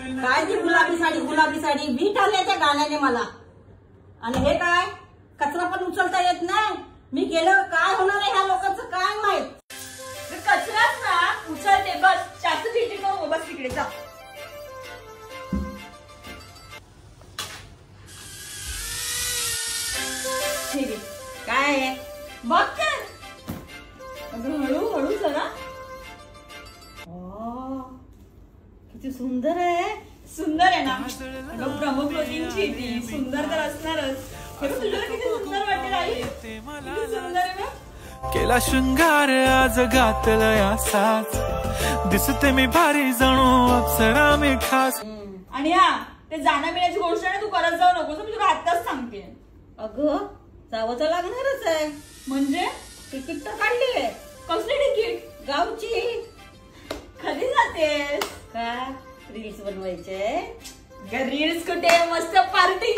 काय ती गुलाबी साडी वीट आले त्या गाण्याने मला. आणि हे काय कचरा पण उचलता येत नाही. मी गेलं काय होणार आहे ह्या लोकांचं काय माहित. कचराच ना उचलते बस. जास्त चिटी करू बस तिकडे जा. ठीक आहे काय आहे बघ तर. हळू हळू जरा. किती सुंदर आहे. सुंदर आहे ना. प्रमुख क्लोथिंगची ती सुंदर तर असणारच. हे बघ तुला किती सुंदर वाटते आई. किती सुंदर आहे ना. केला शृंगार आज घातलं असाच दिसते मी भारी जणू अप्सरा मी खास. आणि हा ते जाण्याबिण्याची गोष्ट आहे तू करत जाऊ नकोस. मी तुला आत्ताच सांगते. अगं जावं तर लागणारच आहे. म्हणजे तिकीट तर काढली आहे. कसली तिकीट. गावची. कधी जातेस. का रील्स बनवायचे. रील्स कुठे मस्त पार्टी.